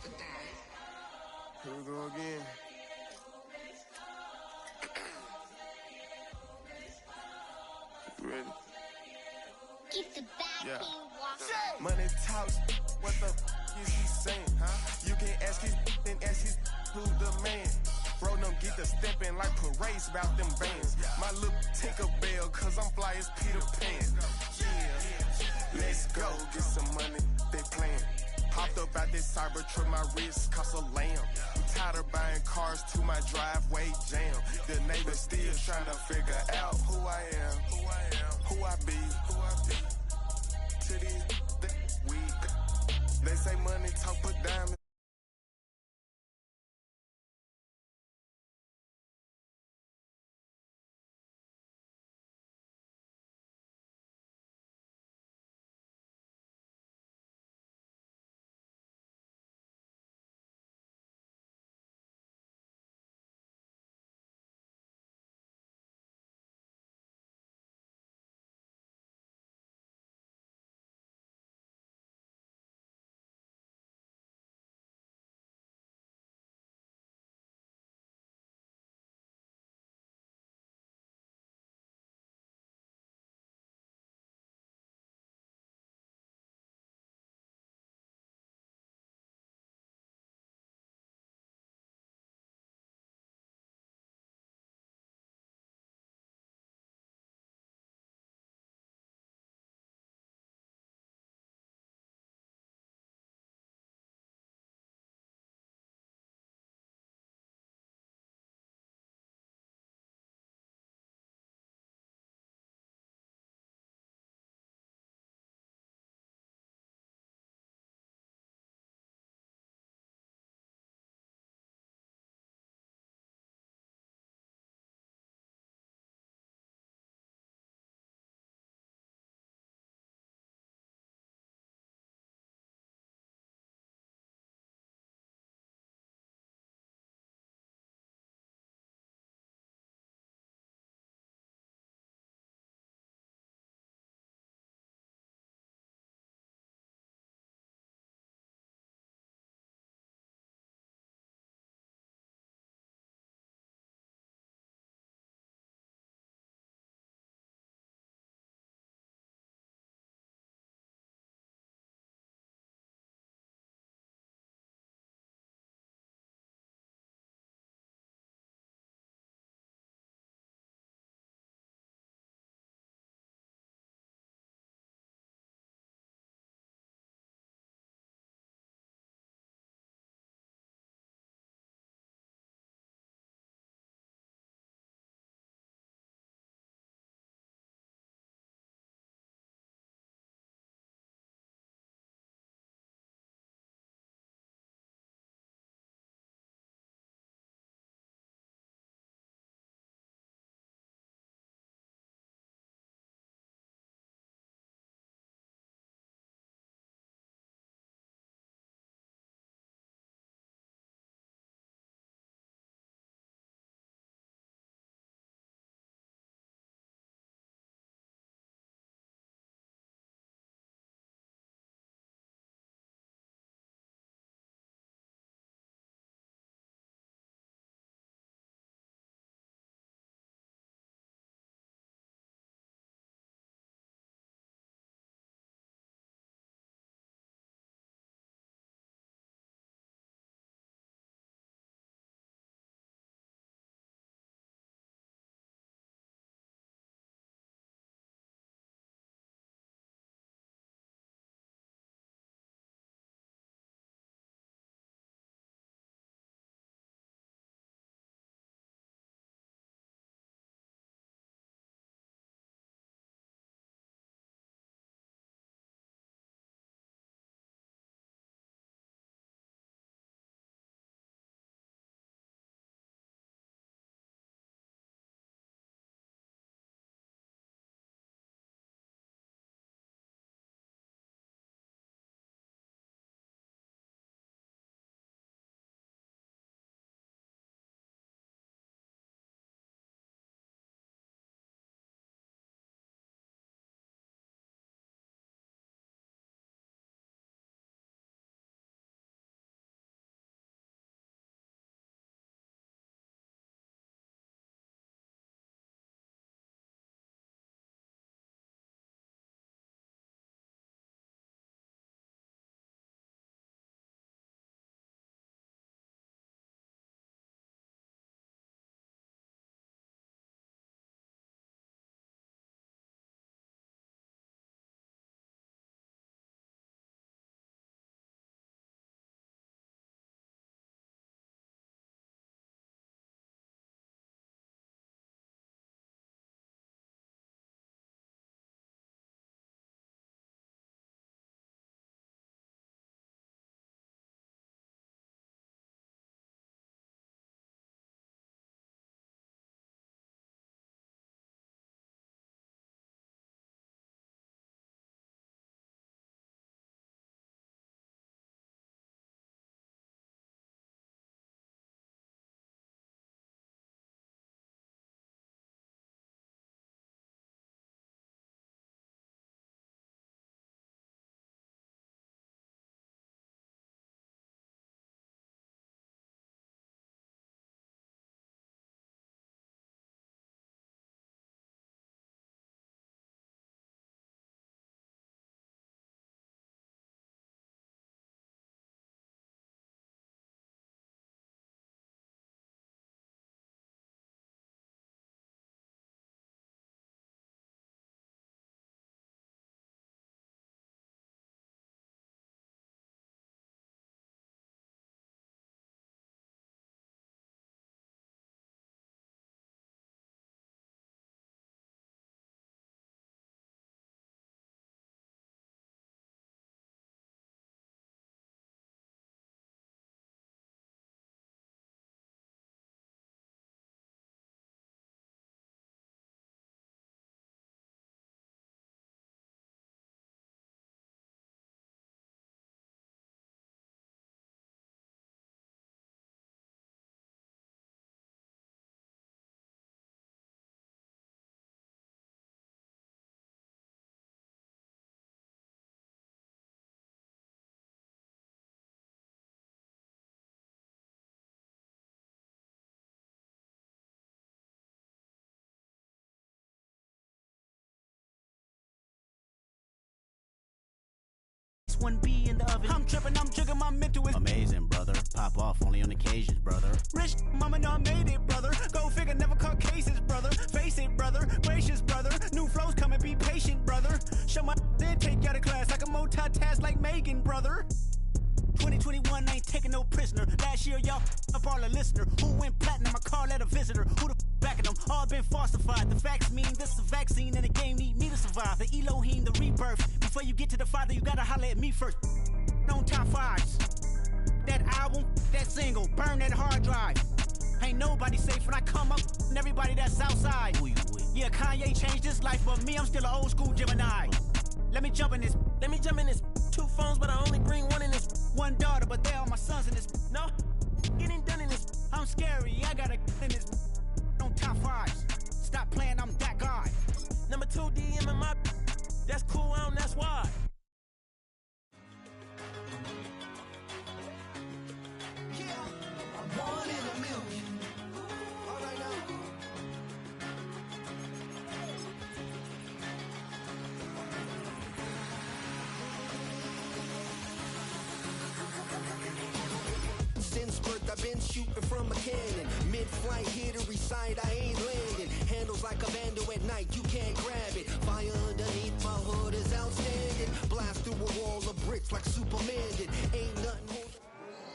Here we go again. You ready? Keep the back Money talks, what the is he saying? You can ask his and ask his who the man. Bro, don't get the steppin' like parades about them bands. My little Tinkerbell, cause I'm fly as Peter Pan. Yeah, let's go, get some money, they playin'. Hopped up out this Cybertruck, my wrist cost a lamb. I'm tired of buying cars to my driveway jam. The neighbors still trying to figure out who I am, who I be. To these weak, they say money talk, put diamonds. wouldn't be in the oven. I'm tripping, I'm jigging, my mental is amazing, brother. Pop off only on occasions, brother. Rich mama know I made it, brother. Go figure, never caught cases, brother. Face it, brother. Gracious, brother. New flows coming, be patient, brother. Show my then take you out of class like a multitask like Megan, brother. 2021 ain't taking no prisoner. Last year, y'all up all the listener. Who went platinum? I call that a visitor. Who the backing them? All been falsified. The facts mean this is a vaccine and the game need me to survive. The Elohim, the rebirth. Before you get to the Father, you gotta holler at me first. On top fives. That album, that single, burn that hard drive. Ain't nobody safe when I come up and everybody that's outside. Yeah, Kanye changed his life, but me, I'm still an old school Gemini. Let me jump in this. 2 phones, but I only bring one in this. 1 daughter, but they all my sons in this. No, getting done in this. I'm scary, I gotta in this. On top fives. Stop playing, I'm that guy. Number 2 DM in my. That's cool, that's why. One in a million. All right now. Since birth, I've been shooting from a cannon. Mid-flight, here to recite, I ain't landing. Handles like a vandal at night, you can't grab it. Fire underneath my hood is outstanding. Blast through a wall of bricks like Superman did. Ain't nothing.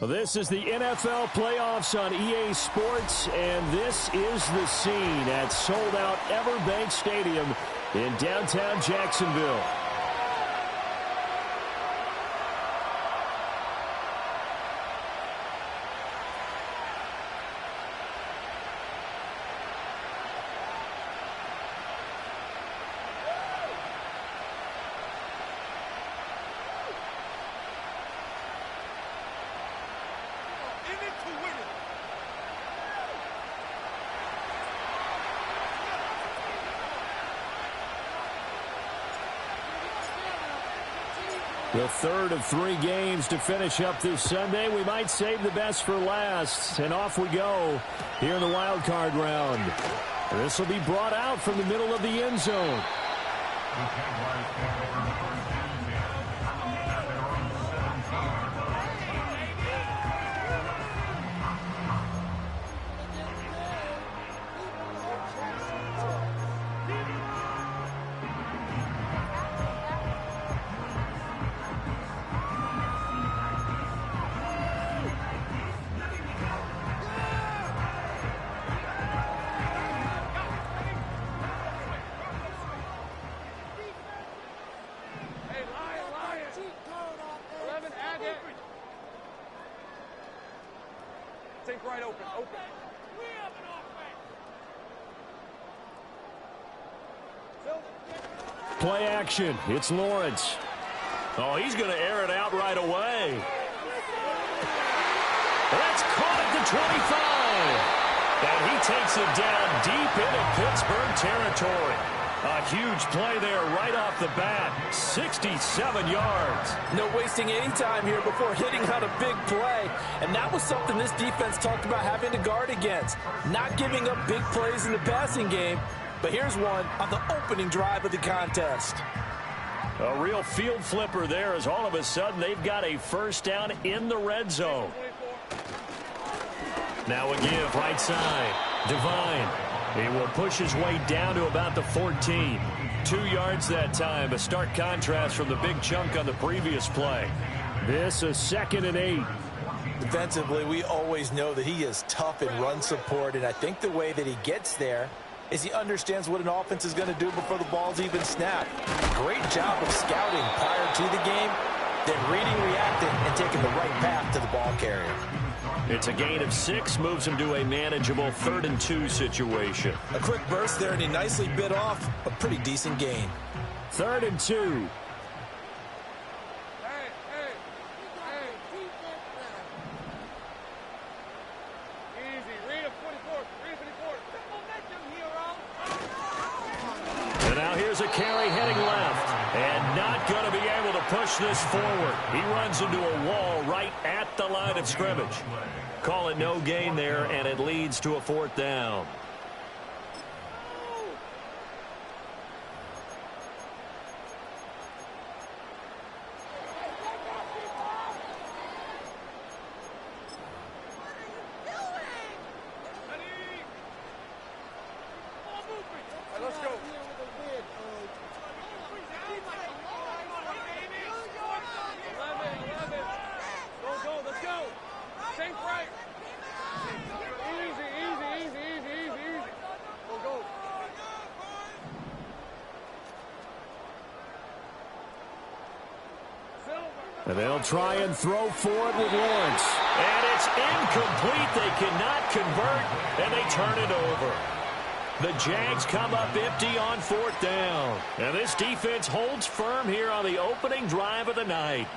This is the NFL playoffs on EA Sports, and this is the scene at sold-out Everbank Stadium in downtown Jacksonville. The third of 3 games to finish up this Sunday. We might save the best for last. And off we go here in the wild card round. This will be brought out from the middle of the end zone. Right open. Play action. It's Lawrence. Oh, he's going to air it out right away. That's caught at the 25. And he takes it down deep into Pittsburgh territory. A huge play there right off the bat. 67 yards. No wasting any time here before hitting on a big play. And that was something this defense talked about having to guard against. Not giving up big plays in the passing game. But here's one on the opening drive of the contest. A real field flipper there as all of a sudden they've got a first down in the red zone. Now a give right side. Divine. He will push his way down to about the 14. 2 yards that time. A stark contrast from the big chunk on the previous play. This is 2nd and 8. Defensively, we always know that he is tough in run support, and I think the way that he gets there is he understands what an offense is going to do before the ball's even snapped. Great job of scouting prior to the game, then reading, reacting, and taking the right path to the ball carrier. It's a gain of 6, moves him to a manageable 3rd and 2 situation. A quick burst there, and he nicely bit off a pretty decent gain. 3rd and 2. And now here's a carry heading left, and not going to be able to push this forward. He runs into a wall right at the line of scrimmage. Call it no gain there, and it leads to a 4th down. And they'll try and throw for it with Lawrence. And it's incomplete. They cannot convert, and they turn it over. The Jags come up empty on 4th down. And this defense holds firm here on the opening drive of the night.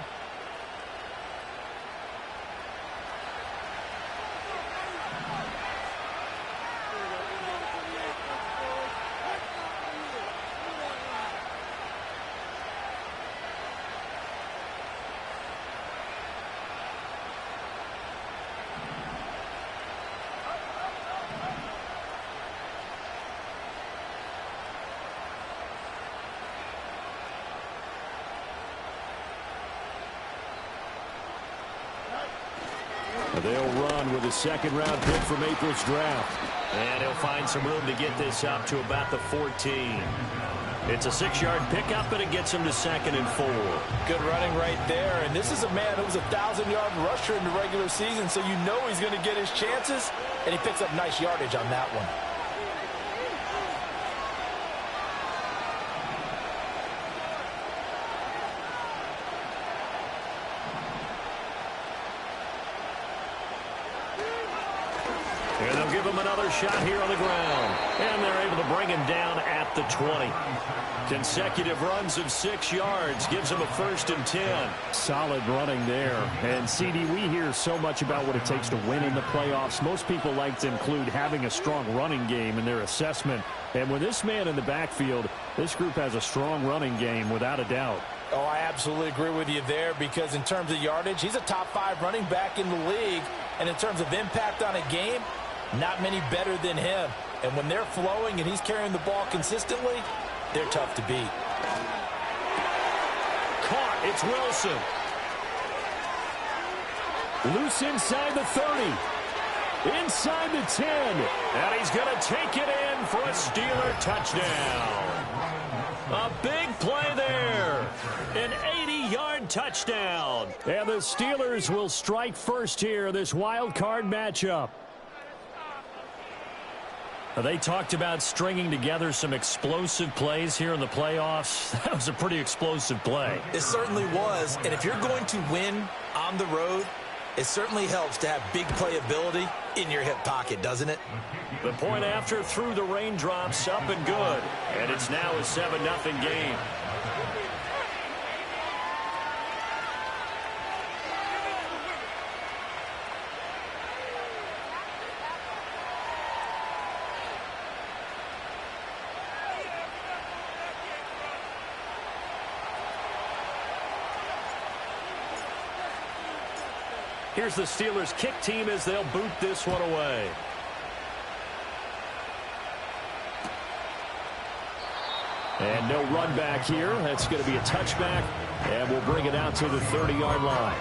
They'll run with a second-round pick from April's draft. And he'll find some room to get this up to about the 14. It's a 6-yard pickup, and it gets him to 2nd and 4. Good running right there. And this is a man who was a 1,000-yard rusher in the regular season, so you know he's going to get his chances. And he picks up nice yardage on that one. And they'll give him another shot here on the ground. And they're able to bring him down at the 20. Consecutive runs of 6 yards gives him a 1st and 10. Solid running there. And, CD, we hear so much about what it takes to win in the playoffs. Most people like to include having a strong running game in their assessment. And with this man in the backfield, this group has a strong running game without a doubt. Oh, I absolutely agree with you there, because in terms of yardage, he's a top 5 running back in the league. And in terms of impact on a game, not many better than him. And when they're flowing and he's carrying the ball consistently, they're tough to beat. Caught. It's Wilson. Loose inside the 30. Inside the 10. And he's going to take it in for a Steeler touchdown. A big play there. An 80-yard touchdown. And the Steelers will strike first here, this wild card matchup. They talked about stringing together some explosive plays here in the playoffs. That was a pretty explosive play. It certainly was. And if you're going to win on the road, it certainly helps to have big playability in your hip pocket, doesn't it? The point after through the raindrops, up and good. And it's now a 7-0 game. Here's the Steelers kick team as they'll boot this one away. And no run back here. That's going to be a touchback, and we'll bring it out to the 30-yard line.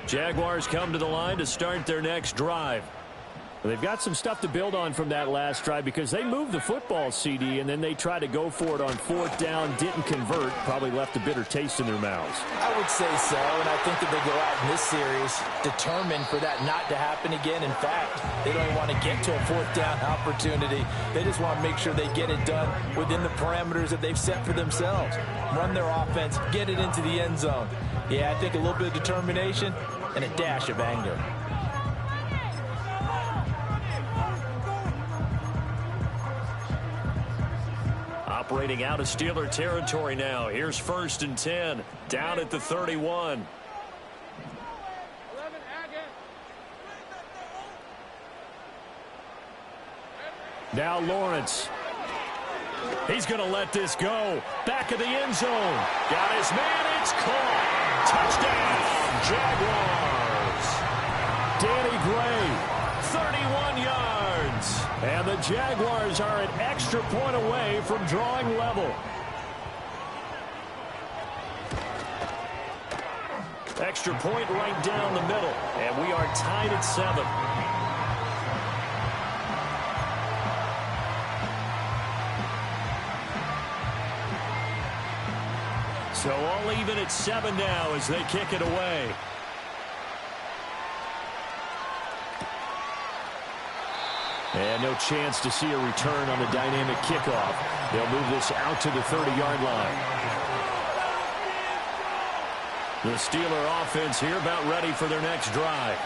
Jaguars come to the line to start their next drive. They've got some stuff to build on from that last drive, because they moved the football, CD, and then they tried to go for it on 4th down, didn't convert, probably left a bitter taste in their mouths. I would say so, and I think that they go out in this series determined for that not to happen again. In fact, they don't even want to get to a 4th down opportunity. They just want to make sure they get it done within the parameters that they've set for themselves. Run their offense, get it into the end zone. Yeah, I think a little bit of determination and a dash of anger. Operating out of Steeler territory now. Here's 1st and 10. Down at the 31. Now Lawrence. He's going to let this go. Back of the end zone. Got his man. It's caught. Touchdown, Jaguars. Danny Gray. 31 yards. And the Jaguars are an extra point away from drawing level. Extra point right down the middle. And we are tied at 7. So all even at 7 now as they kick it away. no chance to see a return on the dynamic kickoff. They'll move this out to the 30-yard line. The Steeler offense here about ready for their next drive.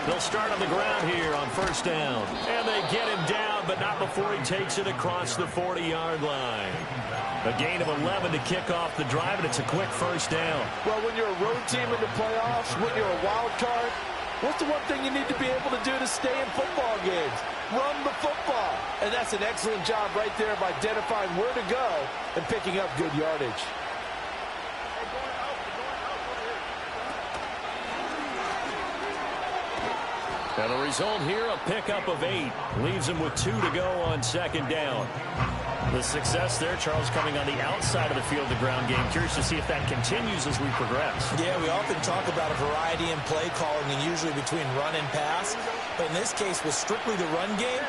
They'll start on the ground here on first down. And they get him down, but not before he takes it across the 40-yard line. A gain of 11 to kick off the drive, and it's a quick first down. Well, when you're a road team in the playoffs, when you're a wild card, what's the one thing you need to be able to do to stay in football games? Run the football. And that's an excellent job right there of identifying where to go and picking up good yardage. And the result here, a pickup of 8. Leaves him with 2 to go on second down. The success there, Charles, coming on the outside of the field, the ground game. Curious to see if that continues as we progress. Yeah, we often talk about a variety in play calling and usually between run and pass. But in this case, with strictly the run game,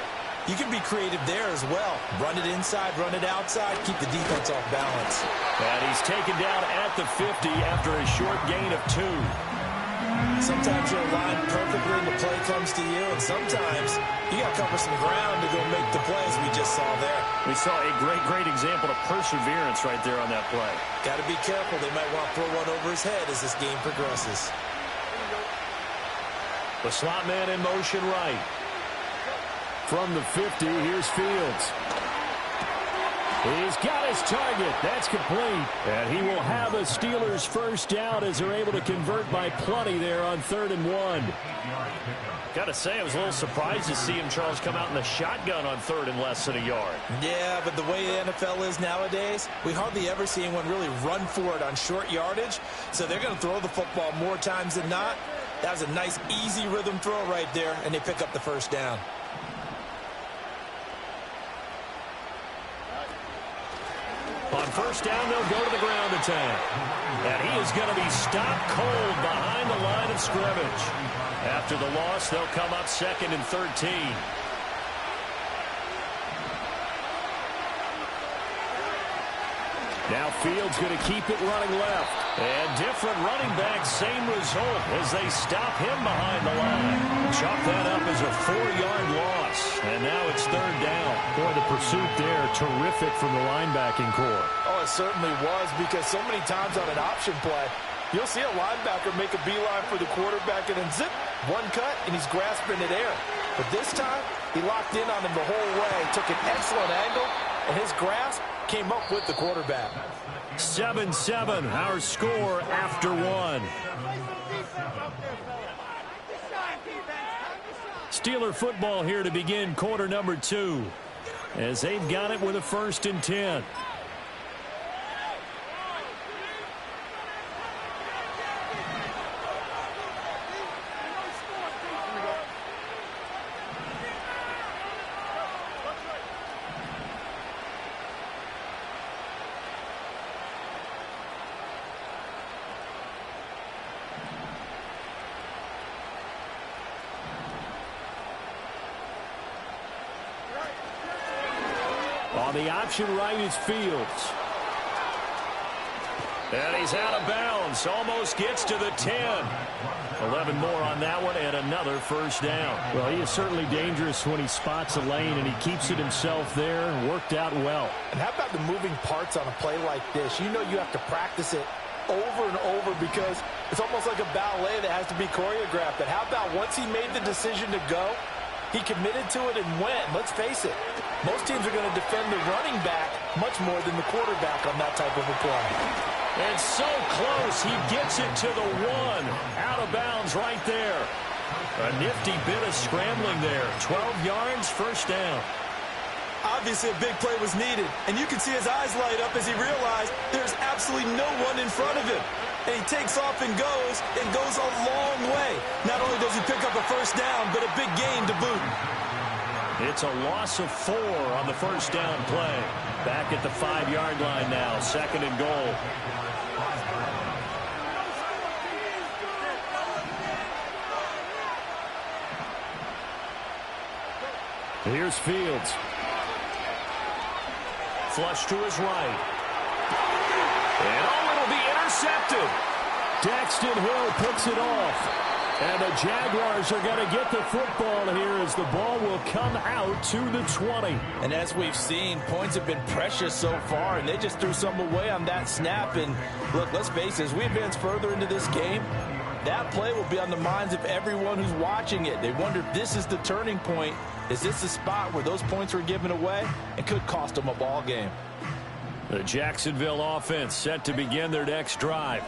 you can be creative there as well. Run it inside, run it outside, keep the defense off balance. And he's taken down at the 50 after a short gain of 2. Sometimes you're aligned perfectly and the play comes to you, and sometimes you got to cover some ground to go make the plays we just saw there. We saw a great example of perseverance right there on that play. Got to be careful. They might want to throw one over his head as this game progresses. The slot man in motion right. From the 50, here's Fields. He's got his target. That's complete. And he will have a Steelers first down as they're able to convert by plenty there on 3rd and 1. Got to say, I was a little surprised to see him, Charles, come out in the shotgun on 3rd and less than a yard. Yeah, but the way the NFL is nowadays, we hardly ever see anyone really run for it on short yardage. So they're going to throw the football more times than not. That was a nice, easy rhythm throw right there, and they pick up the first down. On first down, they'll go to the ground attack. And he is going to be stopped cold behind the line of scrimmage. After the loss, they'll come up 2nd and 13. Now Fields going to keep it running left. And different running backs, same result as they stop him behind the line. Chop that up as a 4-yard loss. And now it's 3rd down. Boy, the pursuit there, terrific from the linebacking core. Oh, it certainly was, because so many times on an option play, you'll see a linebacker make a beeline for the quarterback and then zip, one cut, and he's grasping at air. But this time, he locked in on him the whole way, took an excellent angle, and his grasp came up with the quarterback. 7-7, our score after 1. Steeler football here to begin quarter number 2, as they've got it with a 1st and 10. On the option right is Fields. And he's out of bounds. Almost gets to the 10. 11 more on that one and another first down. Well, he is certainly dangerous when he spots a lane, and he keeps it himself there. Worked out well. And how about the moving parts on a play like this? You know you have to practice it over and over because it's almost like a ballet that has to be choreographed. But how about once he made the decision to go, he committed to it and went. Let's face it, most teams are going to defend the running back much more than the quarterback on that type of a play. And so close, he gets it to the 1. Out of bounds right there. A nifty bit of scrambling there. 12 yards, first down. Obviously, a big play was needed, and you can see his eyes light up as he realized there's absolutely no one in front of him. And he takes off and goes a long way. Not only does he pick up a first down, but a big gain to boot. It's a loss of 4 on the first down play. Back at the 5-yard line now, 2nd and goal. Here's Fields. flush to his right. And it'll be intercepted. Daxton Hill picks it off. And the Jaguars are going to get the football here as the ball will come out to the 20. And as we've seen, points have been precious so far, and they just threw some away on that snap. And look, let's face it, as we advance further into this game, that play will be on the minds of everyone who's watching it. They wonder if this is the turning point. Is this the spot where those points were given away and could cost them a ball game? The Jacksonville offense set to begin their next drive.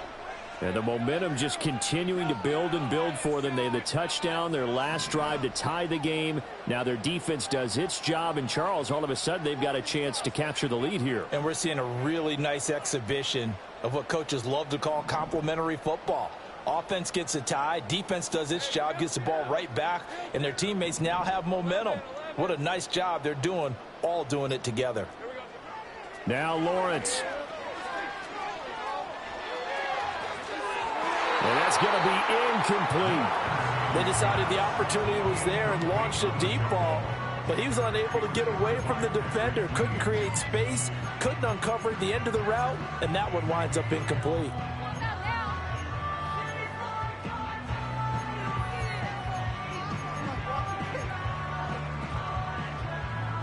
And the momentum just continuing to build and build for them. They had the touchdown, their last drive to tie the game. Now their defense does its job. And, Charles, all of a sudden they've got a chance to capture the lead here. And we're seeing a really nice exhibition of what coaches love to call complementary football. Offense gets a tie, defense does its job, gets the ball right back, and their teammates now have momentum. What a nice job they're doing, all doing it together. Now Lawrence. And that's going to be incomplete. They decided the opportunity was there and launched a deep ball, but he was unable to get away from the defender, couldn't create space, couldn't uncover the end of the route, and that one winds up incomplete.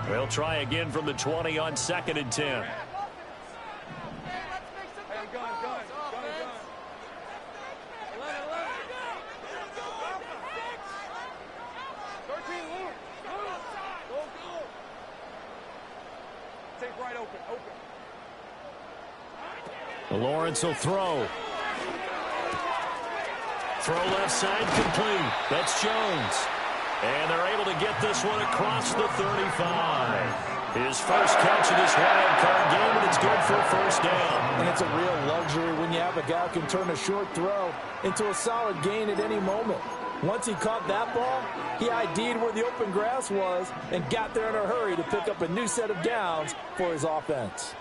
They'll try again from the 20 on 2nd and 10. Lawrence will throw. Throw left side complete. That's Jones. And they're able to get this one across the 35. His first catch of this wild card game, and it's good for a first down. And it's a real luxury when you have a guy who can turn a short throw into a solid gain at any moment. Once he caught that ball, he ID'd where the open grass was and got there in a hurry to pick up a new set of downs for his offense.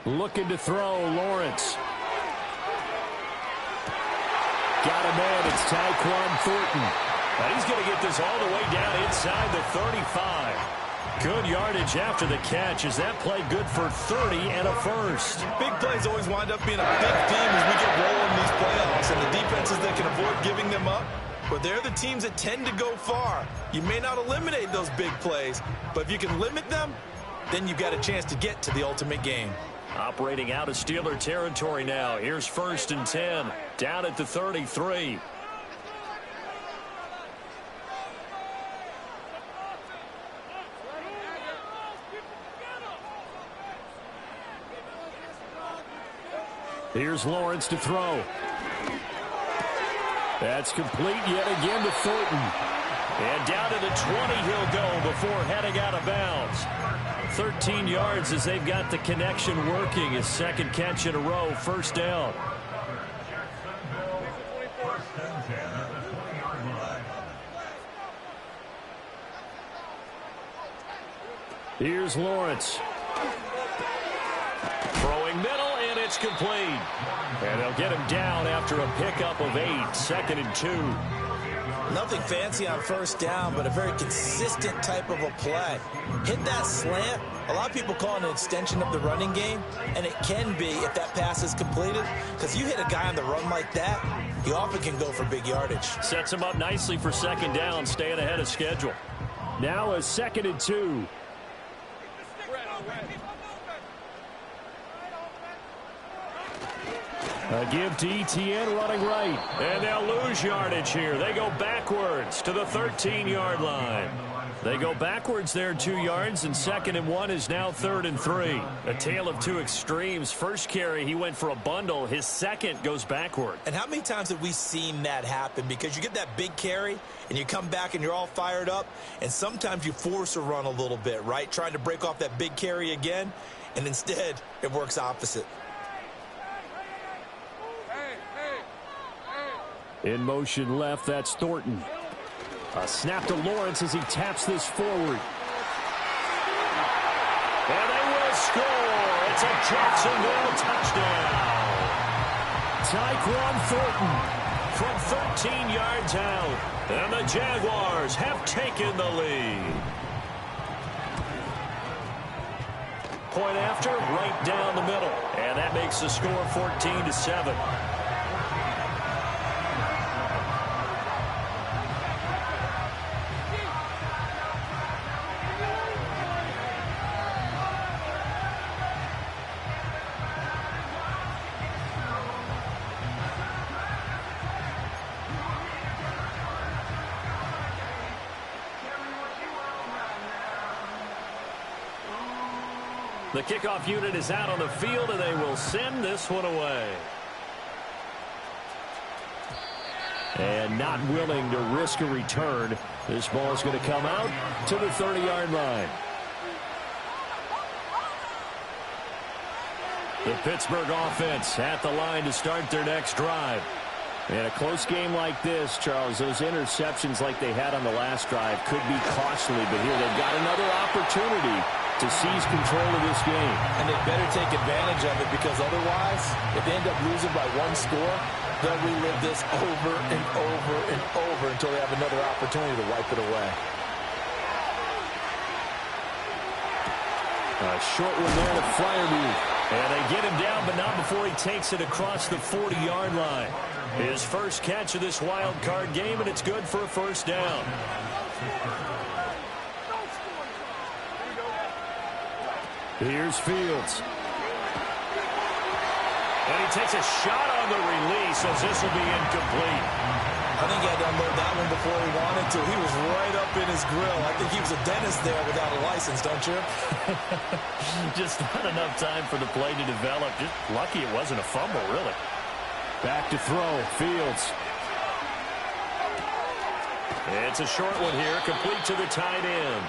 Looking to throw, Lawrence. Got him in. It's Tyquan Thornton. Now he's going to get this all the way down inside the 35. Good yardage after the catch. Is that play good for 30 and a first? Big plays always wind up being a big theme as we get rolling these playoffs, and the defenses that can avoid giving them up, but they're the teams that tend to go far. You may not eliminate those big plays, but if you can limit them, then you've got a chance to get to the ultimate game. Operating out of Steeler territory now. Here's 1st and 10. Down at the 33. Here's Lawrence to throw. That's complete yet again to Thornton. And down to the 20 he'll go before heading out of bounds. 13 yards as they've got the connection working. His second catch in a row, first down. Here's Lawrence. Throwing middle, and it's complete. And they'll get him down after a pickup of 8, 2nd and 2. Nothing fancy on first down, but a very consistent type of a play. Hit that slant. A lot of people call it an extension of the running game, and it can be if that pass is completed, because you hit a guy on the run like that, he often can go for big yardage. Sets him up nicely for second down, staying ahead of schedule. Now a 2nd and 2. A give to Etienne running right. And they'll lose yardage here. They go backwards to the 13-yard line. They go backwards there 2 yards, and 2nd and 1 is now 3rd and 3. A tale of two extremes. First carry, he went for a bundle. His second goes backward. And how many times have we seen that happen? Because you get that big carry, and you come back and you're all fired up, and sometimes you force a run a little bit, right? Trying to break off that big carry again, and instead it works opposite. In motion left, that's Thornton. A snap to Lawrence as he taps this forward. And they will score. It's a Jacksonville touchdown. Tyquan Thornton from 13 yards out. And the Jaguars have taken the lead. Point after, right down the middle. And that makes the score 14-7. The kickoff unit is out on the field, and they will send this one away. And not willing to risk a return. This ball is going to come out to the 30-yard line. The Pittsburgh offense at the line to start their next drive. In a close game like this, Charles, those interceptions like they had on the last drive could be costly, but here they've got another opportunity to seize control of this game. And they better take advantage of it, because otherwise, if they end up losing by one score, they'll relive this over and over and over until they have another opportunity to wipe it away. A short one there to Freiermuth. And they get him down, but not before he takes it across the 40-yard line. His first catch of this wild card game, and it's good for a first down. Here's Fields. And he takes a shot on the release as this will be incomplete. I think he had to unload that one before he wanted to. He was right up in his grill. I think he was a dentist there without a license, don't you? Just not enough time for the play to develop. Just lucky it wasn't a fumble, really. Back to throw. Fields. It's a short one here, complete to the tight end.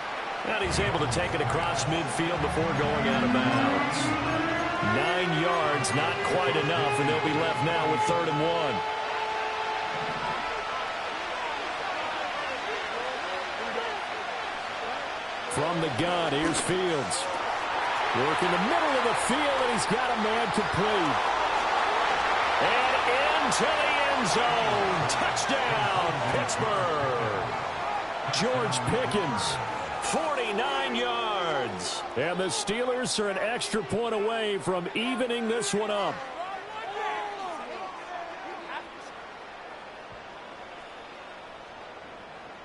And he's able to take it across midfield before going out of bounds. 9 yards, not quite enough, and they'll be left now with 3rd and 1. From the gun, here's Fields. Working the middle of the field, and he's got a man complete. And into the end zone. Touchdown, Pittsburgh. George Pickens, 49 yards. And the Steelers are an extra point away from evening this one up.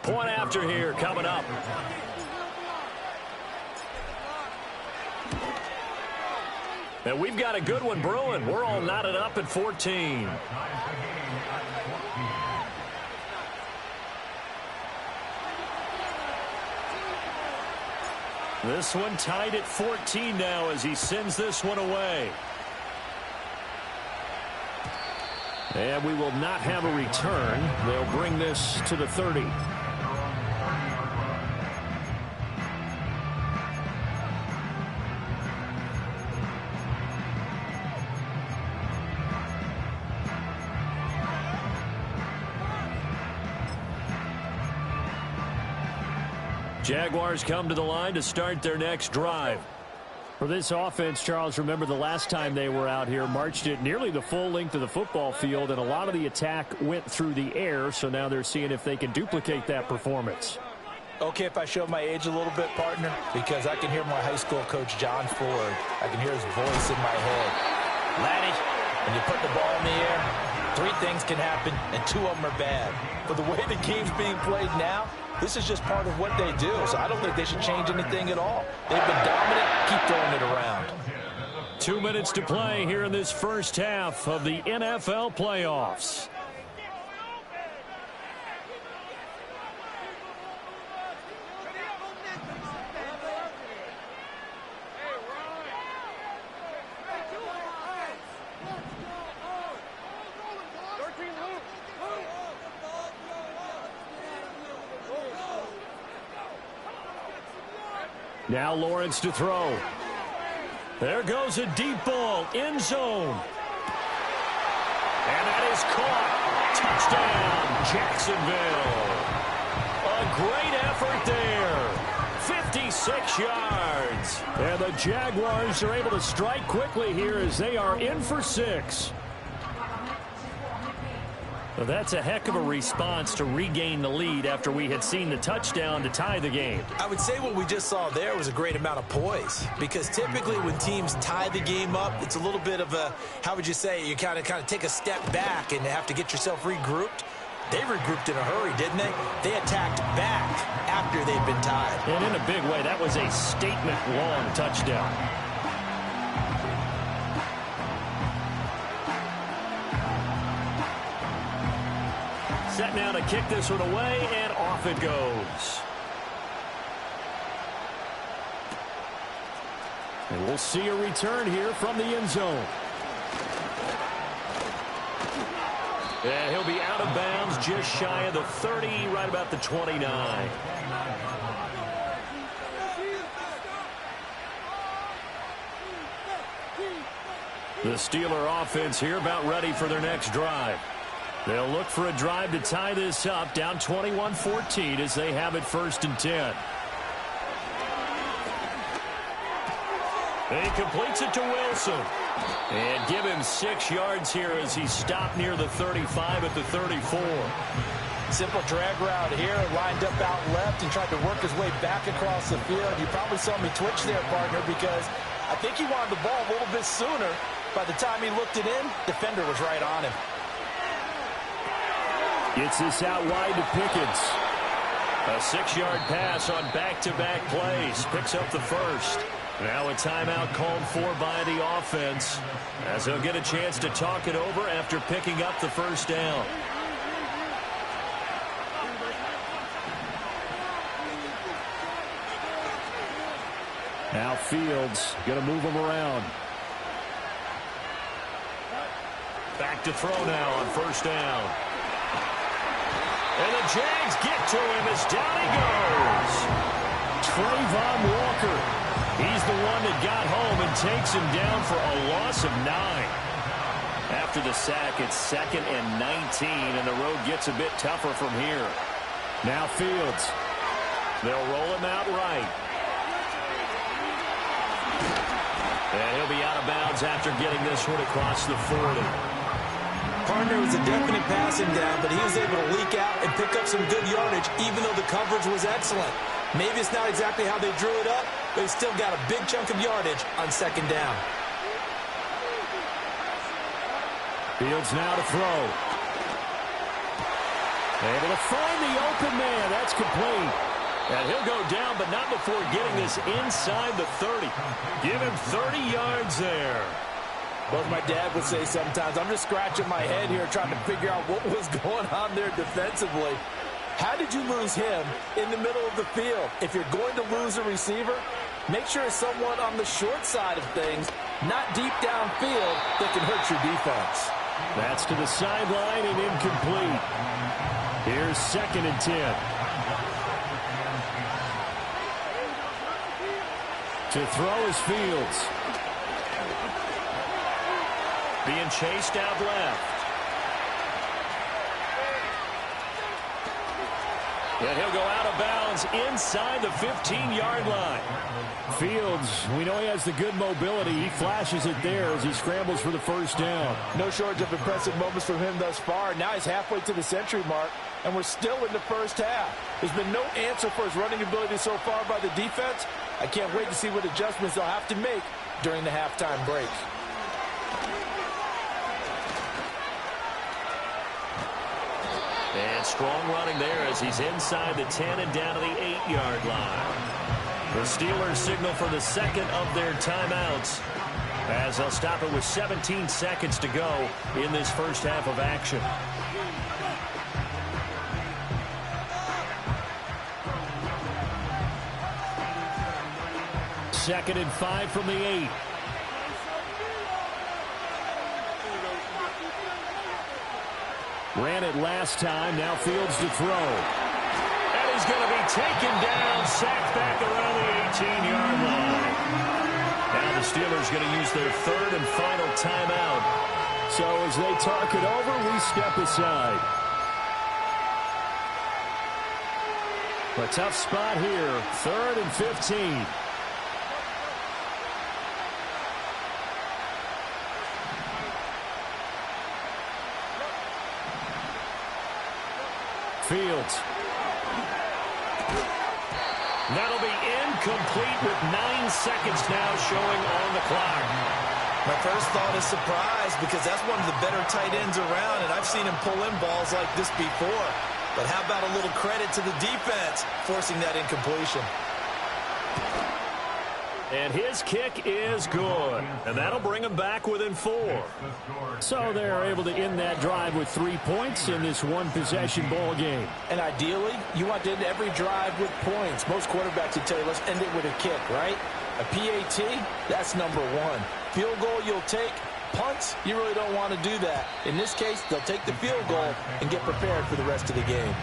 Point after here coming up. And we've got a good one brewing. We're all knotted up at 14. This one tied at 14 now as he sends this one away. And we will not have a return. They'll bring this to the 30. Jaguars come to the line to start their next drive. For this offense, Charles, remember the last time they were out here, marched it nearly the full length of the football field, and a lot of the attack went through the air, so now they're seeing if they can duplicate that performance. Okay, if I show my age a little bit, partner, because I can hear my high school coach, John Ford. I can hear his voice in my head. Laddie, when you put the ball in the air, 3 things can happen, and 2 of them are bad. But the way the game's being played now, this is just part of what they do, so I don't think they should change anything at all. They've been dominant. Keep throwing it around. 2 minutes to play here in this first half of the NFL playoffs. Now Lawrence to throw. There goes a deep ball, end zone. And that is caught. Touchdown, Jacksonville. A great effort there. 56 yards. And the Jaguars are able to strike quickly here as they are in for 6. Well, that's a heck of a response to regain the lead after we had seen the touchdown to tie the game. I would say what we just saw there was a great amount of poise, because typically when teams tie the game up, it's a little bit of a, how would you say, you kind of take a step back and have to get yourself regrouped. They regrouped in a hurry, didn't they? They attacked back after they'd been tied. And in a big way, that was a statement-long touchdown. Set now to kick this one away, and off it goes. And we'll see a return here from the end zone. And he'll be out of bounds just shy of the 30, right about the 29. The Steeler offense here about ready for their next drive. They'll look for a drive to tie this up, down 21-14 as they have it 1st and 10. He completes it to Wilson. And give him 6 yards here as he stopped near the 35 at the 34. Simple drag route here, lined up out left and tried to work his way back across the field. You probably saw me twitch there, partner, because I think he wanted the ball a little bit sooner. By the time he looked it in, defender was right on him. Gets this out wide to Pickens. A 6-yard pass on back-to-back plays. Picks up the first. Now a timeout called for by the offense, as he'll get a chance to talk it over after picking up the first down. Now Fields going to move him around. Back to throw now on 1st down. And the Jags get to him as down he goes. Trayvon Walker. He's the one that got home and takes him down for a loss of 9. After the sack, it's 2nd and 19, and the road gets a bit tougher from here. Now Fields. They'll roll him out right. And he'll be out of bounds after getting this one across the 40. Partner was a definite passing down, but he was able to leak out and pick up some good yardage, even though the coverage was excellent. Maybe it's not exactly how they drew it up, but he still got a big chunk of yardage on 2nd down. Fields now to throw. Able to find the open man. That's complete. And he'll go down, but not before getting this inside the 30. Give him 30 yards there. Well, as my dad would say sometimes, I'm just scratching my head here trying to figure out what was going on there defensively. How did you lose him in the middle of the field? If you're going to lose a receiver, make sure it's someone on the short side of things, not deep downfield, that can hurt your defense. That's to the sideline and incomplete. Here's 2nd and 10. To throw is Fields. Being chased out left. And he'll go out of bounds inside the 15-yard line. Fields, we know he has the good mobility. He flashes it there as he scrambles for the 1st down. No shortage of impressive moments from him thus far. Now he's halfway to the century mark, and we're still in the 1st half. There's been no answer for his running ability so far by the defense. I can't wait to see what adjustments they'll have to make during the halftime break. And strong running there as he's inside the 10 and down to the 8-yard line. The Steelers signal for the 2nd of their timeouts as they'll stop it with 17 seconds to go in this 1st half of action. Second and 5 from the 8. Ran it last time. Now Fields to throw. And he's going to be taken down, sacked back around the 18-yard line. Now the Steelers going to use their 3rd and final timeout. So as they talk it over, we step aside. A tough spot here. 3rd and 15. Fields. That'll be incomplete with 9 seconds now showing on the clock. My first thought is surprise because that's one of the better tight ends around, and I've seen him pull in balls like this before. But how about a little credit to the defense forcing that incompletion? And his kick is good. And that'll bring him back within 4. So they're able to end that drive with 3 points in this one-possession ball game. And ideally, you want to end every drive with points. Most quarterbacks would tell you, let's end it with a kick, right? A PAT, that's number 1. Field goal you'll take. Punts, you really don't want to do that. In this case, they'll take the field goal and get prepared for the rest of the game.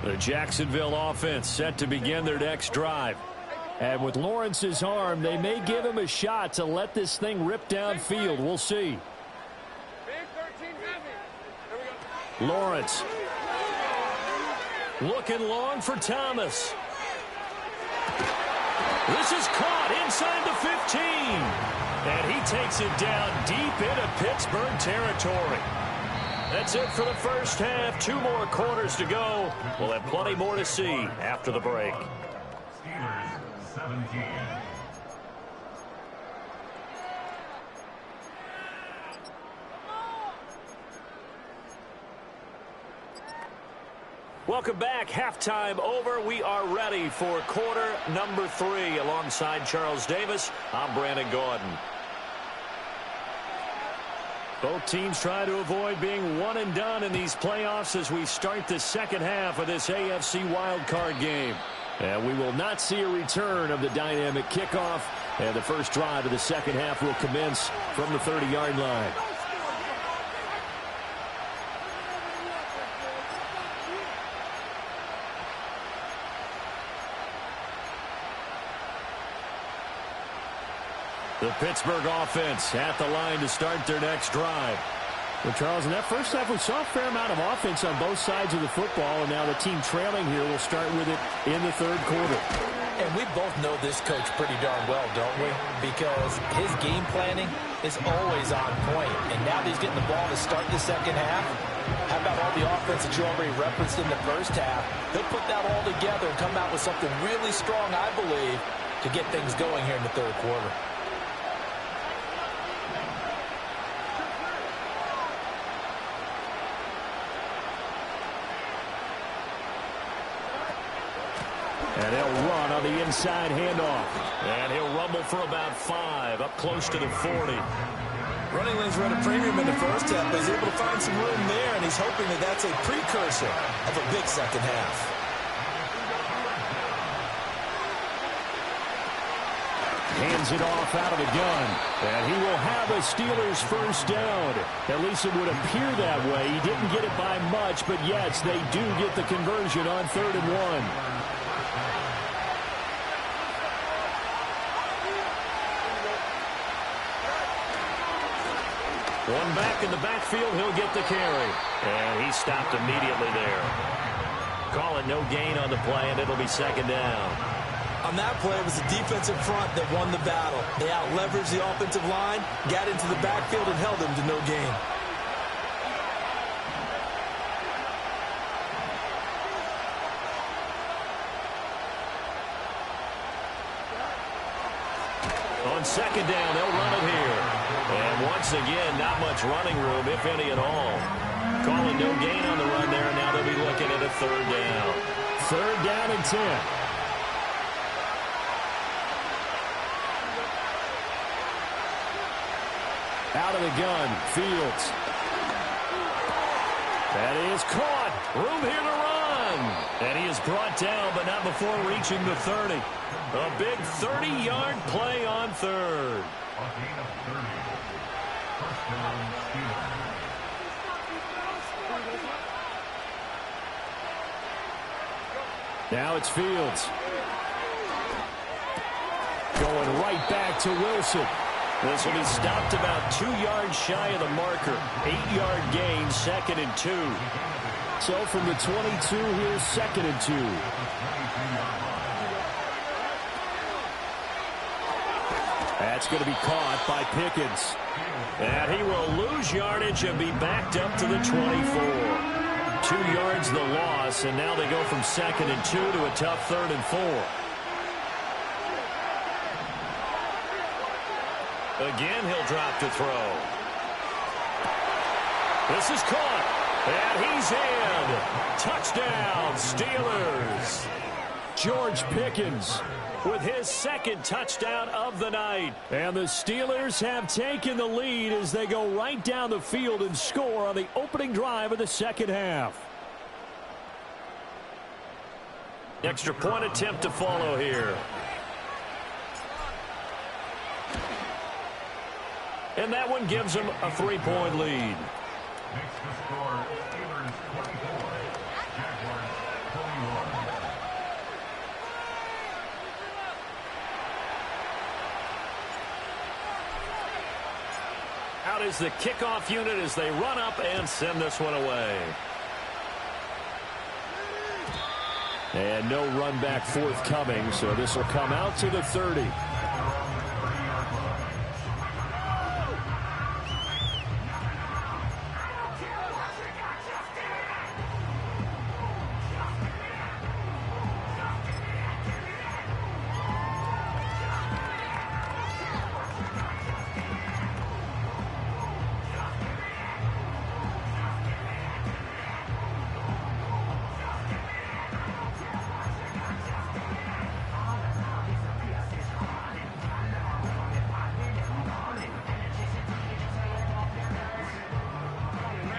The Jacksonville offense set to begin their next drive. And with Lawrence's arm, they may give him a shot to let this thing rip downfield. We'll see. Lawrence. Looking long for Thomas. This is caught inside the 15. And he takes it down deep into Pittsburgh territory. That's it for the first half. 2 more quarters to go. We'll have plenty more to see after the break. Steelers 17. Welcome back. Halftime over. We are ready for quarter number 3. Alongside Charles Davis, I'm Brandon Gordon. Both teams try to avoid being one and done in these playoffs as we start the second half of this AFC wildcard game. And we will not see a return of the dynamic kickoff. And the first drive of the second half will commence from the 30-yard line. The Pittsburgh offense at the line to start their next drive. Well, Charles, in that first half, we saw a fair amount of offense on both sides of the football, and now the team trailing here will start with it in the third quarter. And we both know this coach pretty darn well, don't we? Because his game planning is always on point. And now that he's getting the ball to start the second half, how about all the offense that you already referenced in the first half? He'll put that all together and come out with something really strong, I believe, to get things going here in the third quarter. And he'll run on the inside handoff. And he'll rumble for about 5, up close to the 40. Running lanes were at a premium in the first half, but he's able to find some room there, and he's hoping that that's a precursor of a big second half. Hands it off out of the gun. And he will have a Steelers first down. At least it would appear that way. He didn't get it by much, but yes, they do get the conversion on 3rd and 1. One back in the backfield, he'll get the carry. And he stopped immediately there. Call it no gain on the play, and it'll be second down. On that play, it was the defensive front that won the battle. They out-leveraged the offensive line, got into the backfield, and held them to no gain. On second down, they'll run it here. And once again, not much running room, if any at all. Calling no gain on the run there, and now they'll be looking at a 3rd down. 3rd down and 10. Out of the gun, Fields. That is caught. Room here to run. And he is brought down, but not before reaching the 30. A big 30-yard play on 3rd. Now it's Fields. Going right back to Wilson. This will be stopped about 2 yards shy of the marker. 8-yard gain, 2nd and 2. So from the 22, here's 2nd and 2. That's going to be caught by Pickens. And he will lose yardage and be backed up to the 24. 2 yards the loss, and now they go from 2nd and 2 to a tough 3rd and 4. Again, he'll drop to throw. This is caught, and he's in. Touchdown, Steelers. George Pickens with his 2nd touchdown of the night. And the Steelers have taken the lead as they go right down the field and score on the opening drive of the 2nd half. Extra point attempt to follow here. And that one gives them a 3-point lead. Makes the score Steelers 24, Jaguars 21. Out is the kickoff unit as they run up and send this one away. And no run back forthcoming, so this will come out to the 30.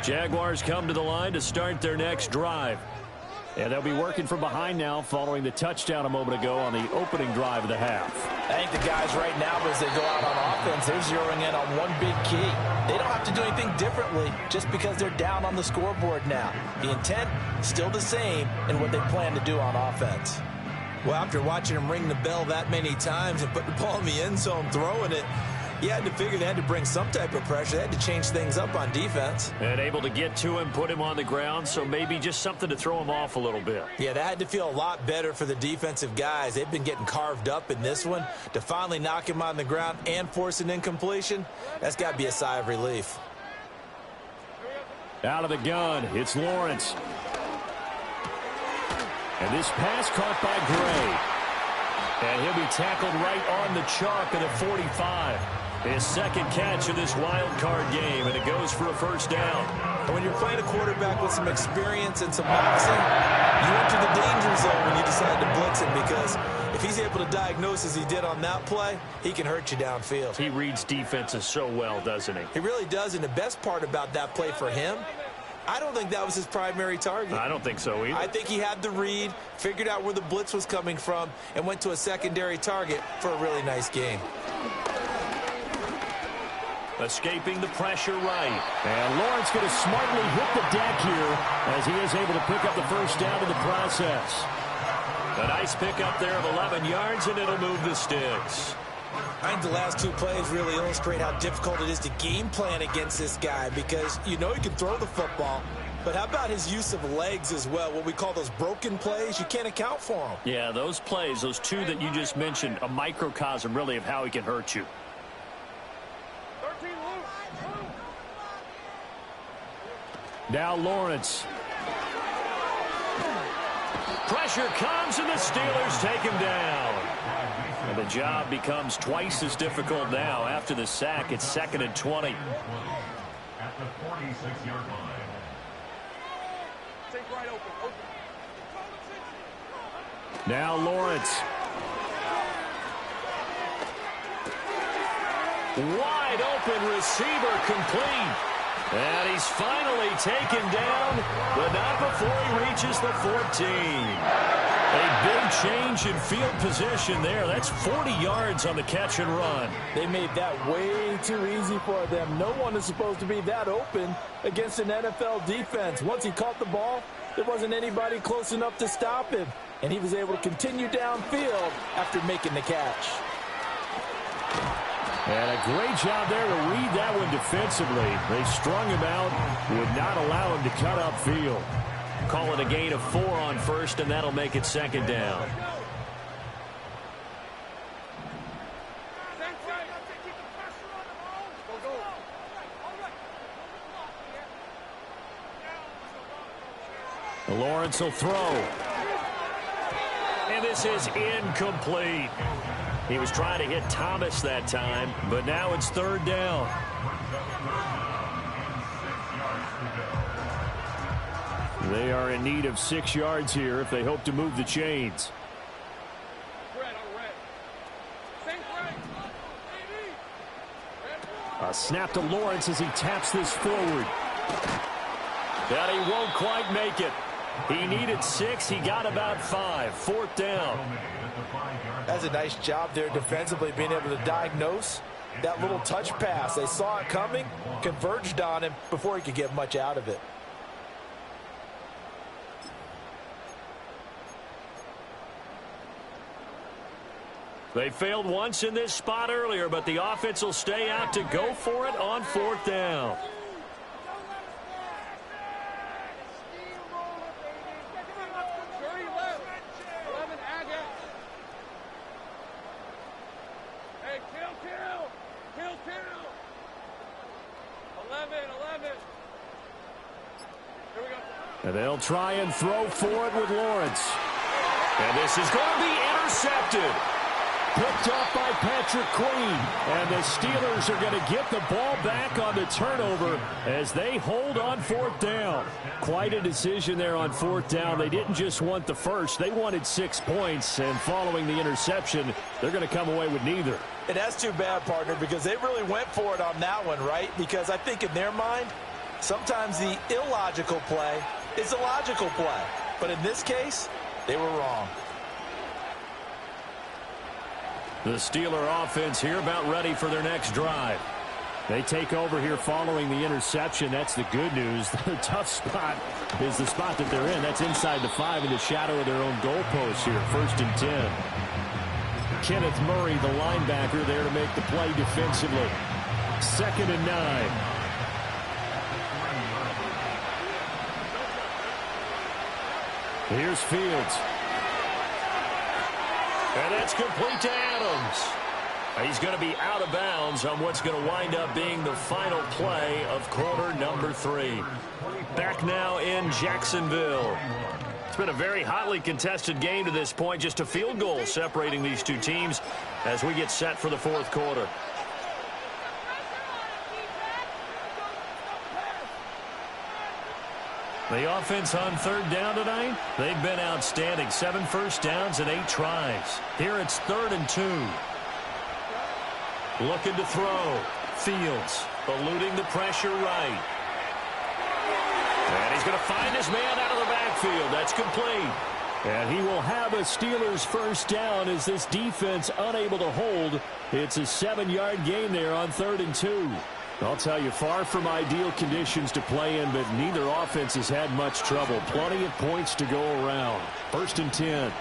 Jaguars come to the line to start their next drive. And they'll be working from behind now following the touchdown a moment ago on the opening drive of the half. I think the guys right now, as they go out on offense, they're zeroing in on one big key. They don't have to do anything differently just because they're down on the scoreboard now. The intent still the same in what they plan to do on offense. Well, after watching them ring the bell that many times and put the ball in the end zone throwing it, you had to figure they had to bring some type of pressure. They had to change things up on defense. And able to get to him, put him on the ground, so maybe just something to throw him off a little bit. Yeah, that had to feel a lot better for the defensive guys. They've been getting carved up in this one. To finally knock him on the ground and force an incompletion, that's got to be a sigh of relief. Out of the gun, it's Lawrence. And this pass caught by Gray. And he'll be tackled right on the chalk at the 45. His 2nd catch of this wild card game, and it goes for a 1st down. And when you're playing a quarterback with some experience and some moxie, you enter the danger zone when you decide to blitz him, because if he's able to diagnose as he did on that play, he can hurt you downfield. He reads defenses so well, doesn't he? He really does, and the best part about that play for him, I don't think that was his primary target. I don't think so either. I think he had the read, figured out where the blitz was coming from, and went to a secondary target for a really nice game. Escaping the pressure right. And Lawrence going to smartly hit the deck here as he is able to pick up the 1st down in the process. A nice pickup there of 11 yards, and it'll move the sticks. I think the last 2 plays really illustrate how difficult it is to game plan against this guy, because you know he can throw the football, but how about his use of legs as well, what we call those broken plays? You can't account for them. Yeah, those plays, those 2 that you just mentioned, a microcosm really of how he can hurt you. Now Lawrence. Pressure comes, and the Steelers take him down. And the job becomes twice as difficult now. After the sack, it's 2nd and 20. At the 46-yard line. Now Lawrence. Wide open receiver complete. And he's finally taken down, but not before he reaches the 14. A big change in field position there. That's 40 yards on the catch and run. They made that way too easy for them. No one is supposed to be that open against an NFL defense. Once he caught the ball, there wasn't anybody close enough to stop him, and he was able to continue downfield after making the catch. And a great job there to read that one defensively. They strung him out, would not allow him to cut upfield. Call it a gain of 4 on first, and that'll make it second down. Lawrence will throw. And this is incomplete. He was trying to hit Thomas that time, but now it's third down. They are in need of 6 yards here if they hope to move the chains. A snap to Lawrence as he taps this forward. But he won't quite make it. He needed 6. He got about 5. Fourth down. That's a nice job there defensively, being able to diagnose that little touch pass. They saw it coming, converged on him before he could get much out of it. They failed once in this spot earlier, but the offense will stay out to go for it on fourth down. And they'll try and throw for it with Lawrence. And this is going to be intercepted. Picked off by Patrick Queen. And the Steelers are going to get the ball back on the turnover as they hold on fourth down. Quite a decision there on fourth down. They didn't just want the first. They wanted 6 points. And following the interception, they're going to come away with neither. And that's too bad, partner, because they really went for it on that one, right? Because I think in their mind, sometimes the illogical play is a logical play. But in this case, they were wrong. The Steeler offense here about ready for their next drive. They take over here following the interception. That's the good news. The tough spot is the spot that they're in. That's inside the 5 in the shadow of their own goalpost here. 1st and 10. Kenneth Murray, the linebacker, there to make the play defensively. 2nd and 9. Here's Fields. And that's complete to Adams. He's going to be out of bounds on what's going to wind up being the final play of quarter number 3. Back now in Jacksonville. It's been a very hotly contested game to this point. Just a field goal separating these two teams as we get set for the fourth quarter. The offense on third down tonight, they've been outstanding. 7 first downs and 8 tries. Here it's 3rd and 2. Looking to throw. Fields eluding the pressure right. And he's going to find his man out of the backfield. That's complete. And he will have a Steelers first down as this defense unable to hold. It's a 7-yard gain there on 3rd and 2. I'll tell you, far from ideal conditions to play in, but neither offense has had much trouble. Plenty of points to go around. 1st and 10.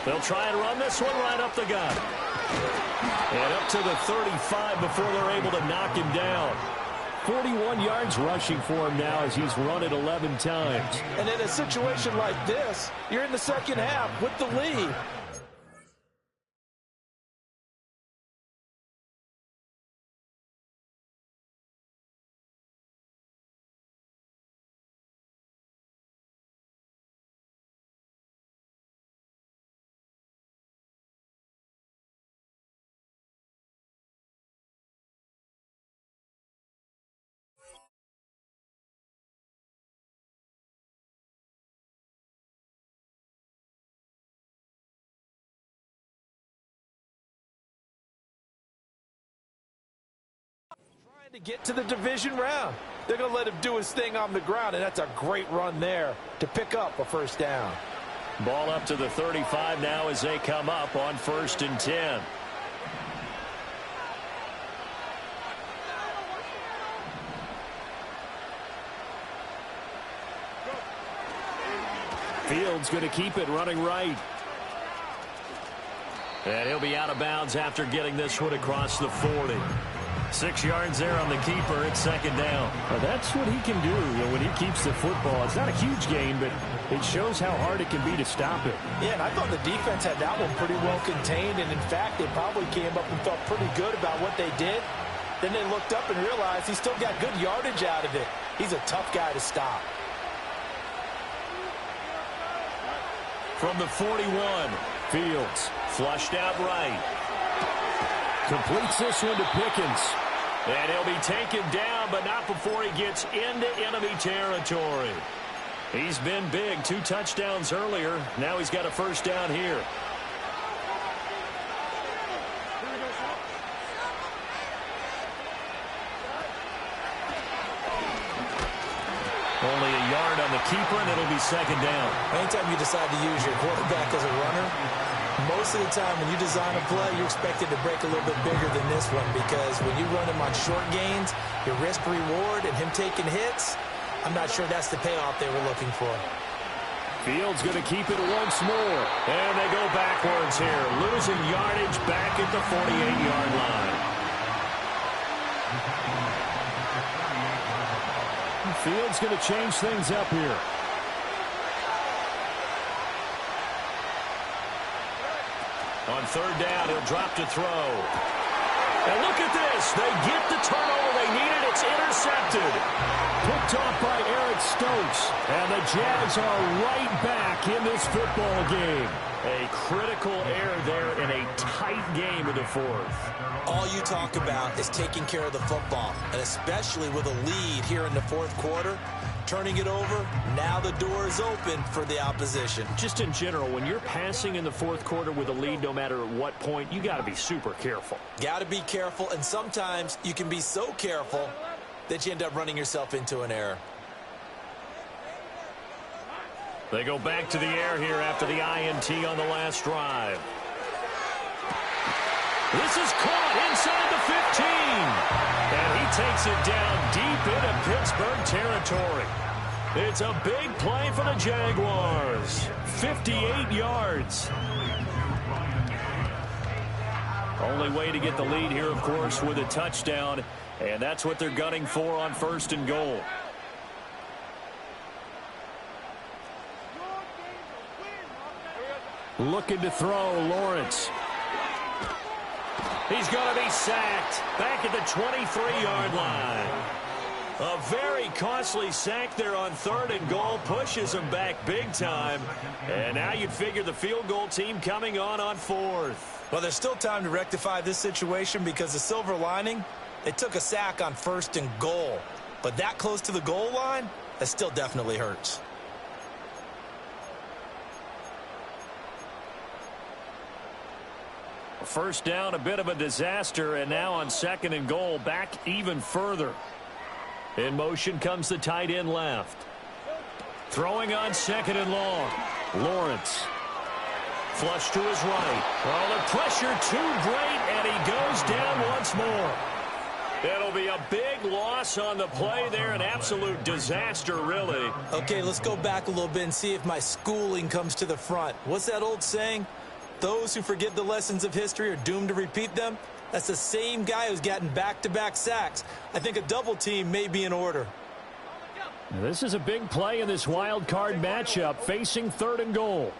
They'll try and run this one right up the gut. And up to the 35 before they're able to knock him down. 41 yards rushing for him now as he's run it 11 times. And in a situation like this, you're in the second half with the lead. To get to the division round. They're going to let him do his thing on the ground, and that's a great run there to pick up a first down. Ball up to the 35 now as they come up on 1st and 10. Fields going to keep it running right. And he'll be out of bounds after getting this one across the 40. 6 yards there on the keeper. It's second down. Well, that's what he can do when he keeps the football. It's not a huge gain, but it shows how hard it can be to stop it. Yeah, and I thought the defense had that one pretty well contained, and in fact, they probably came up and felt pretty good about what they did. Then they looked up and realized he still got good yardage out of it. He's a tough guy to stop. From the 41, Fields flushed out right. Completes this one to Pickens. And he'll be taken down, but not before he gets into enemy territory. He's been big, 2 touchdowns earlier. Now he's got a first down here. Only a yard on the keeper, and it'll be second down. Anytime you decide to use your quarterback as a runner, most of the time when you design a play, you're expected to break a little bit bigger than this one, because when you run him on short gains, your risk-reward and him taking hits, I'm not sure that's the payoff they were looking for. Fields going to keep it once more. And they go backwards here, losing yardage back at the 48-yard line. Fields going to change things up here. On third down, he'll drop to throw. And look at this. They get the turnover they needed. It's intercepted. Picked off by Eric Stokes. And the Jags are right back in this football game. A critical error there in a tight game in the fourth. All you talk about is taking care of the football, and especially with a lead here in the fourth quarter, turning it over, now the door is open for the opposition. Just in general, when you're passing in the fourth quarter with a lead, no matter at what point, you got to be super careful. Got to be careful, and sometimes you can be so careful that you end up running yourself into an error. They go back to the air here after the INT on the last drive. This is caught inside the 15. And he takes it down deep into Pittsburgh territory. It's a big play for the Jaguars. 58 yards. Only way to get the lead here, of course, with a touchdown. And that's what they're gunning for on first and goal. Looking to throw, Lawrence. He's going to be sacked back at the 23-yard line. A very costly sack there on third and goal. Pushes him back big time. And now you'd figure the field goal team coming on fourth. Well, there's still time to rectify this situation, because the silver lining, they took a sack on first and goal. But that close to the goal line, that still definitely hurts. First down, a bit of a disaster, and now on second and goal, back even further. In motion comes the tight end left. Throwing on second and long. Lawrence. Flush to his right. Oh, the pressure too great, and he goes down once more. It'll be a big loss on the play there, an absolute disaster, really. Okay, let's go back a little bit and see if my schooling comes to the front. What's that old saying? Those who forget the lessons of history are doomed to repeat them. That's the same guy who's gotten back-to-back sacks. I think a double team may be in order. Now, this is a big play in this wild card matchup, facing third and goal.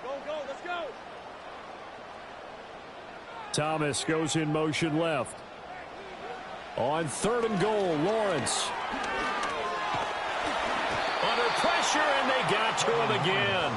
Go, let's go. Thomas goes in motion left. On third and goal, Lawrence. Under pressure, and they got to him again.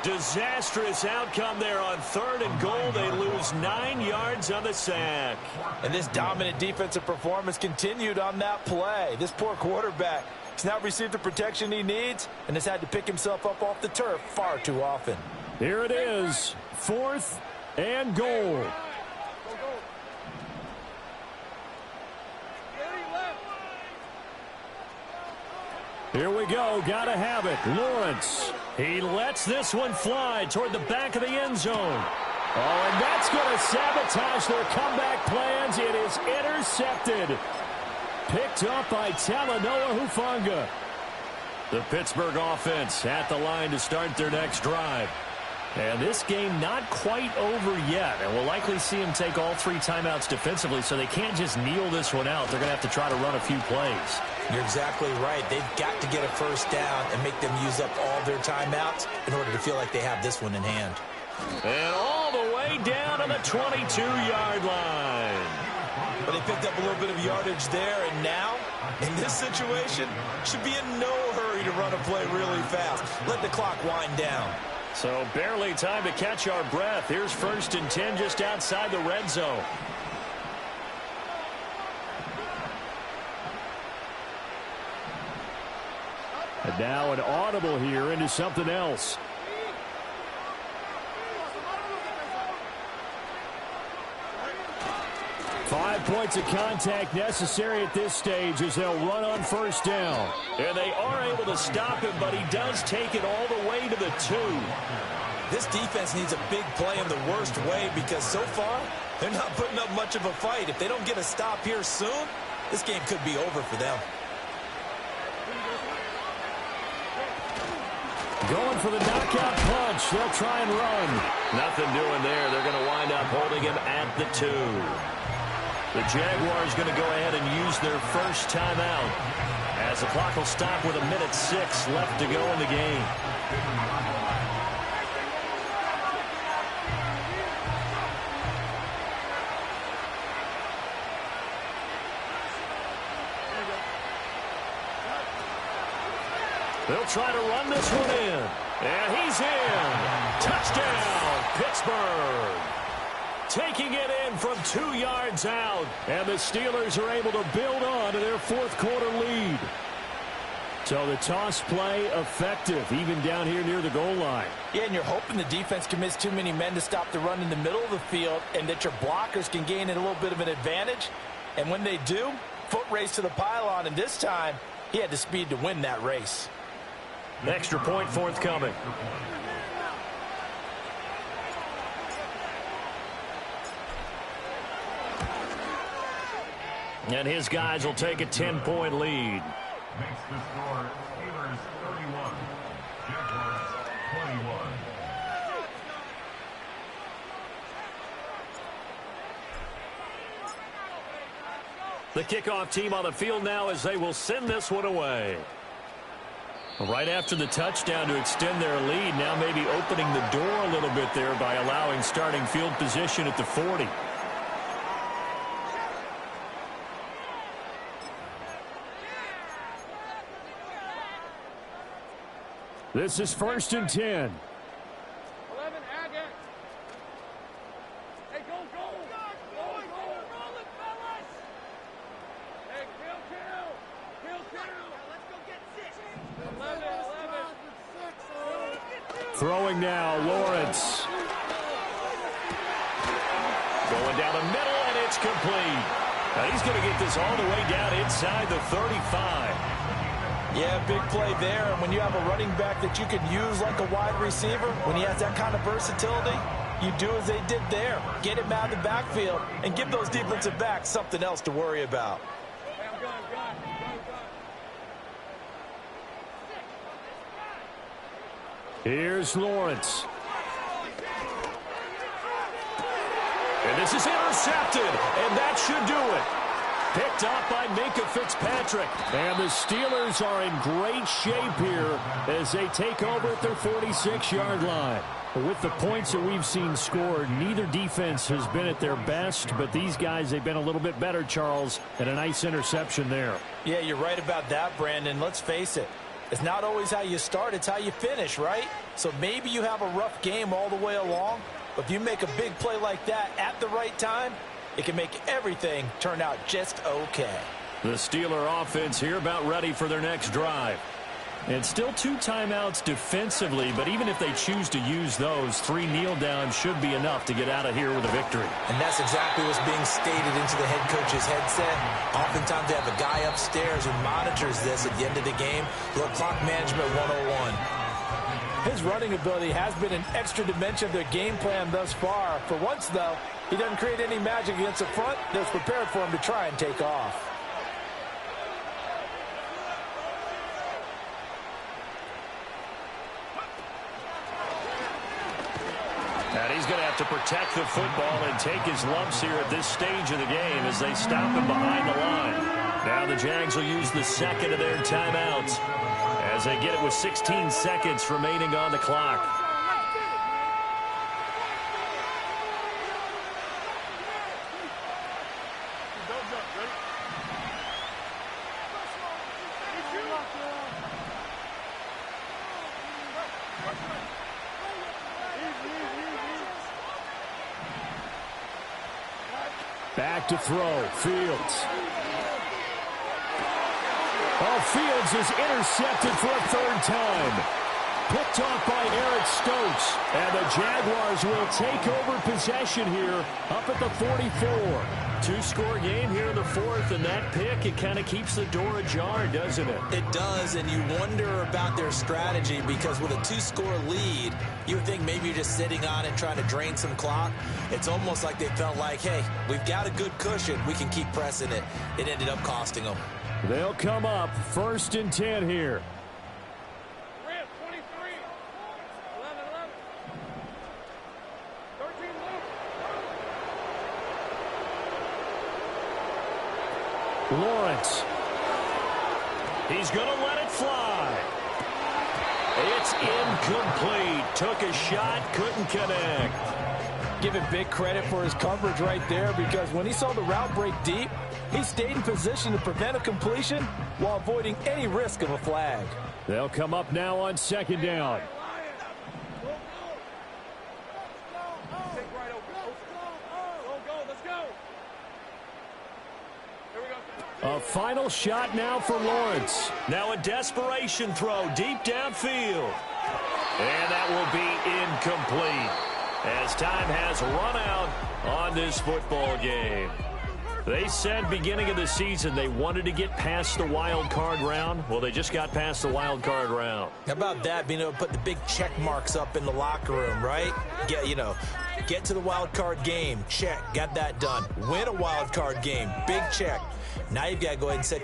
Disastrous outcome there on third and goal. They lose 9 yards on the sack. And this dominant defensive performance continued on that play. This poor quarterback has not received the protection he needs and has had to pick himself up off the turf far too often. Here it is, fourth and goal. Here we go, gotta have it. Lawrence. He lets this one fly toward the back of the end zone. Oh, and that's going to sabotage their comeback plans. It is intercepted. Picked up by Talanoa Hufanga. The Pittsburgh offense at the line to start their next drive. And this game not quite over yet. And we'll likely see them take all 3 timeouts defensively, so they can't just kneel this one out. They're going to have to try to run a few plays. You're exactly right. They've got to get a first down and make them use up all their timeouts in order to feel like they have this one in hand. And all the way down to the 22-yard line. But they picked up a little bit of yardage there, and now, in this situation, should be in no hurry to run a play really fast. Let the clock wind down. So barely time to catch our breath. Here's 1st and 10 just outside the red zone. And now an audible here into something else. 5 points of contact necessary at this stage as they'll run on 1st down. And they are able to stop him, but he does take it all the way to the 2. This defense needs a big play in the worst way because so far, they're not putting up much of a fight. If they don't get a stop here soon, this game could be over for them. Going for the knockout punch. They'll try and run. Nothing doing there. They're going to wind up holding him at the 2. The Jaguars going to go ahead and use their first timeout as the clock will stop with 1:06 left to go in the game. They'll try to run this one in. And he's in. Touchdown, Pittsburgh. Taking it in from 2 yards out. And the Steelers are able to build on to their 4th quarter lead. So the toss play effective, even down here near the goal line. Yeah, and you're hoping the defense commits too many men to stop the run in the middle of the field and that your blockers can gain a little bit of an advantage. And when they do, foot race to the pylon. And this time, he had the speed to win that race. Extra point forthcoming. And his guys will take a 10-point lead. Makes the score Steelers 31, Jaguars 21. The kickoff team on the field now as they will send this one away. Right after the touchdown to extend their lead, now maybe opening the door a little bit there by allowing starting field position at the 40. This is 1st and 10. 11, Agate. Hey, go, go. Roll it, fellas. Hey, kill. Let's go get 6. 11. Throwing now, Lawrence. Going down the middle, and it's complete. Now he's going to get this all the way down inside the 35. Yeah, big play there. And when you have a running back that you can use like a wide receiver, when he has that kind of versatility, you do as they did there. Get him out of the backfield and give those defensive backs something else to worry about. Here's Lawrence. And this is intercepted, and that should do it. Picked up by Minkah Fitzpatrick. And the Steelers are in great shape here as they take over at their 46-yard line. With the points that we've seen scored, neither defense has been at their best, but these guys, they've been a little bit better, Charles, and a nice interception there. Yeah, you're right about that, Brandon. Let's face it. It's not always how you start, it's how you finish, right? So maybe you have a rough game all the way along, but if you make a big play like that at the right time, it can make everything turn out just okay. The Steeler offense here about ready for their next drive. And still 2 timeouts defensively, but even if they choose to use those, 3 kneel downs should be enough to get out of here with a victory. And that's exactly what's being stated into the head coach's headset. Oftentimes they have a guy upstairs who monitors this at the end of the game. Little clock management 101. His running ability has been an extra dimension of their game plan thus far. For once, though, he doesn't create any magic against the front that's prepared for him to try and take off. He's going to have to protect the football and take his lumps here at this stage of the game as they stop him behind the line. Now the Jags will use the second of their timeouts as they get it with 16 seconds remaining on the clock. Back to throw, Fields. Oh, Fields is intercepted for a third time. Picked off by Eric Stokes. And the Jaguars will take over possession here up at the 44. Two-score game here in the fourth, and that pick, it kind of keeps the door ajar, doesn't it? It does, and you wonder about their strategy because with a two-score lead, you would think maybe you're just sitting on it trying to drain some clock. It's almost like they felt like, hey, we've got a good cushion. We can keep pressing it. It ended up costing them. They'll come up 1st and 10 here. Rip, 23. 11, 11. 13, Luke. Lawrence. He's going to let it fly. It's incomplete. Took a shot, couldn't connect. Give him big credit for his coverage right there because when he saw the route break deep, he stayed in position to prevent a completion while avoiding any risk of a flag. They'll come up now on 2nd down. A final shot now for Lawrence. Now a desperation throw deep downfield. And that will be incomplete as time has run out on this football game. They said beginning of the season they wanted to get past the wild card round. Well, they just got past the wild card round. How about that, being able to put the big check marks up in the locker room, right? Get to the wild card game, check, got that done. Win a wild card game, big check. Now you've got to go ahead and set your